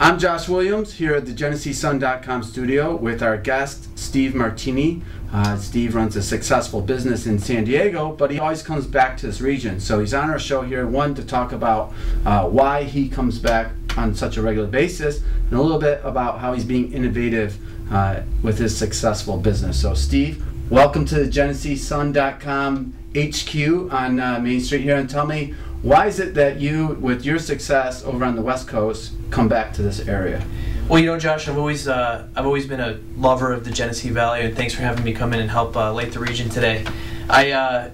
I'm Josh Williams here at the GeneseeSun.com studio with our guest, Steve Martini. Steve runs a successful business in San Diego, but he always comes back to this region. So he's on our show here, one, to talk about why he comes back on such a regular basis, and a little bit about how he's being innovative with his successful business. So Steve, welcome to the GeneseeSun.com HQ on Main Street here, and tell me, why is it that you, with your success over on the West Coast, come back to this area? Well, you know, Josh, I've always been a lover of the Genesee Valley, and thanks for having me come in and help light the region today. I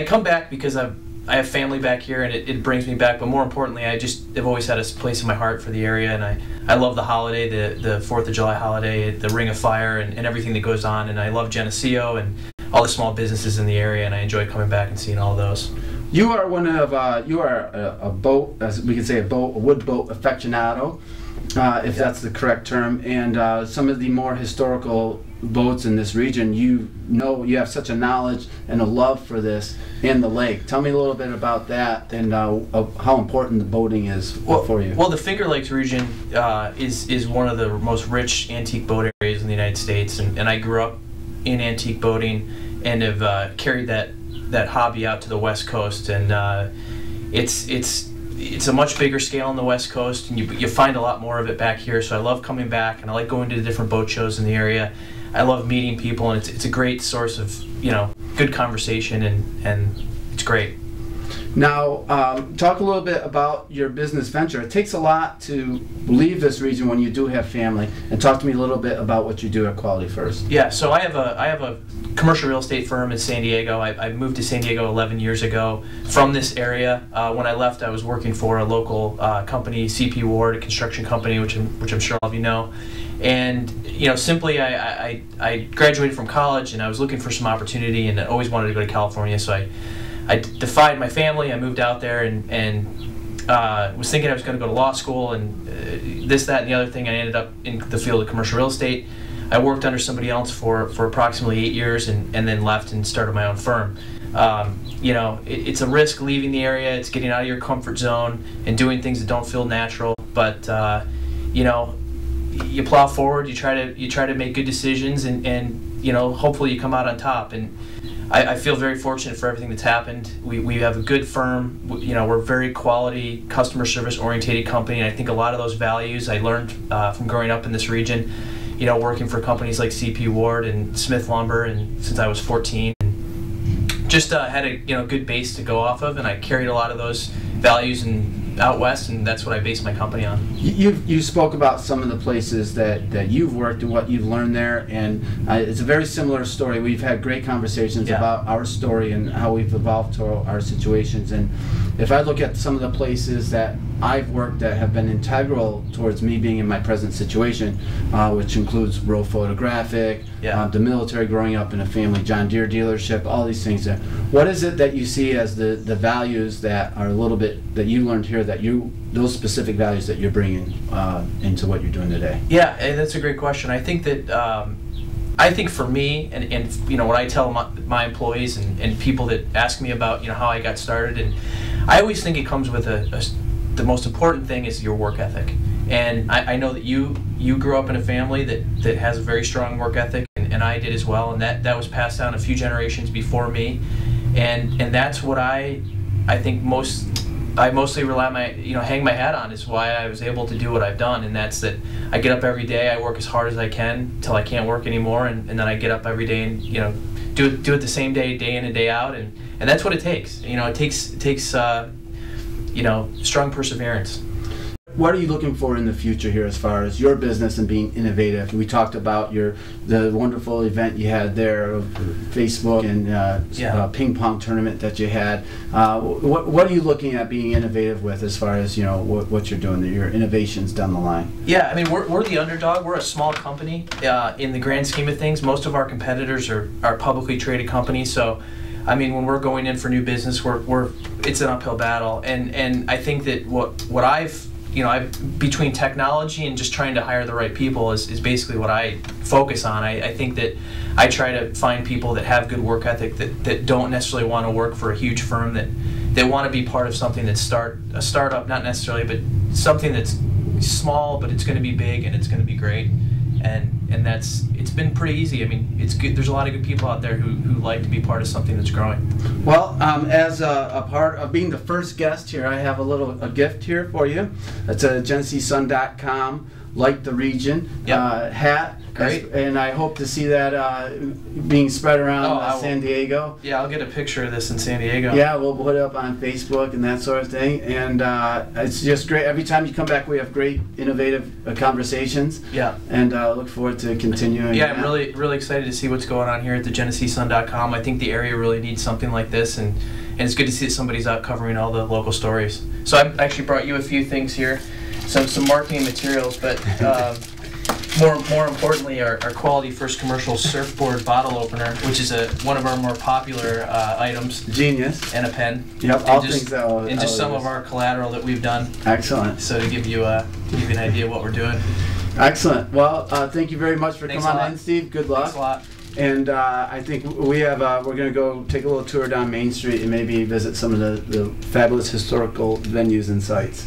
come back because I have family back here, and it brings me back. But more importantly, I've always had a place in my heart for the area, and I love the holiday, the 4th of July holiday, the Ring of Fire, and everything that goes on. And I love Geneseo and all the small businesses in the area, and I enjoy coming back and seeing all those. You are one of a boat, as we could say, a wood boat aficionado, if that's the correct term, and some of the more historical boats in this region. You have such a knowledge and a love for this and the lake. Tell me a little bit about that and how important the boating is for you. Well, the Finger Lakes region is one of the most rich antique boat areas in the United States, and I grew up in antique boating and have carried that hobby out to the West Coast, and it's a much bigger scale on the West Coast, and you find a lot more of it back here. So I love coming back, and I like going to the different boat shows in the area. I love meeting people, and it's a great source of good conversation, and it's great. Now, talk a little bit about your business venture. It takes a lot to leave this region when you do have family, and talk to me a little bit about what you do at Quality First. Yeah, so I have a commercial real estate firm in San Diego. I moved to San Diego 11 years ago from this area. When I left, I was working for a local company, CP Ward, a construction company, which I'm sure all of you know. And simply I graduated from college, and I was looking for some opportunity, and I always wanted to go to California. So I defied my family. I moved out there and was thinking I was going to go to law school and this, that, and the other thing. I ended up in the field of commercial real estate. I worked under somebody else for approximately 8 years, and then left and started my own firm. It's a risk leaving the area. It's getting out of your comfort zone and doing things that don't feel natural. But you plow forward. You try to make good decisions, and hopefully you come out on top. And I feel very fortunate for everything that's happened. We have a good firm. We're a very quality, customer service oriented company, and I think a lot of those values I learned from growing up in this region. Working for companies like CP Ward and Smith Lumber, and since I was 14, and just had a good base to go off of, and I carried a lot of those values out west, and that's what I based my company on. You spoke about some of the places that you've worked and what you've learned there, and it's a very similar story. We've had great conversations about our story and how we've evolved to our situations. And if I look at some of the places that I've worked that have been integral towards me being in my present situation, which includes Row Photographic, the military, growing up in a family John Deere dealership, all these things there. What is it that you see as the values that are a little bit that you learned here, those specific values that you're bringing into what you're doing today? Yeah, and that's a great question. I think that I think for me, and what I tell my employees and people that ask me about how I got started, and I always think it comes with the most important thing is your work ethic. And I know that you grew up in a family that has a very strong work ethic, and I did as well, and that was passed down a few generations before me, and that's what I think I mostly hang my hat on, is why I was able to do what I've done. And that's that I get up every day, I work as hard as I can till I can't work anymore, and then I get up every day and do it the same day in and day out, and that's what it takes. It takes strong perseverance. What are you looking for in the future here as far as your business and being innovative? We talked about the wonderful event you had there of Facebook and ping pong tournament that you had. What are you looking at being innovative with as far as what you're doing, your innovations down the line? Yeah, I mean, we're the underdog. We're a small company in the grand scheme of things. Most of our competitors are publicly traded companies, so I mean, when we're going in for new business, it's an uphill battle. And I think that what I've between technology and just trying to hire the right people is basically what I focus on. I think that I try to find people that have good work ethic, that don't necessarily want to work for a huge firm, that want to be part of something that's a startup, not necessarily, but something that's small, but it's going to be big and it's going to be great. And it's been pretty easy. I mean, it's good. There's a lot of good people out there who like to be part of something that's growing. Well, as a part of being the first guest here, I have a gift here for you. It's a GeneseeSun.com Like the Region hat. Great. And I hope to see that being spread around San Diego. Yeah, I'll get a picture of this in San Diego. Yeah, we'll put it up on Facebook and that sort of thing. And it's just great. Every time you come back, we have great, innovative conversations. Yeah. And look forward to continuing. Yeah, I'm really excited to see what's going on here at the GeneseeSun.com. I think the area really needs something like this, and it's good to see that somebody's out covering all the local stories. So I actually brought you a few things here, some marketing materials, but more importantly, our QualityFirst Commercial Surfboard Bottle Opener, which is one of our more popular items. Genius. And a pen. Yep, all things that and just some of our collateral that we've done. Excellent. So to give you an idea of what we're doing. Excellent. Well, thank you very much for coming on in, Steve. Good luck. Thanks a lot. And I think we're going to go take a little tour down Main Street and maybe visit some of the fabulous historical venues and sites.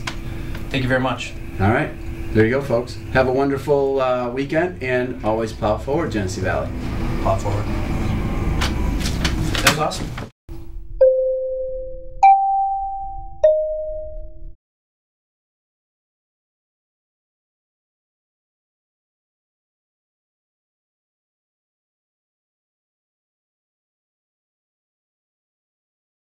Thank you very much. All right. There you go, folks. Have a wonderful weekend, and always plow forward, Genesee Valley. Plow forward. That was awesome.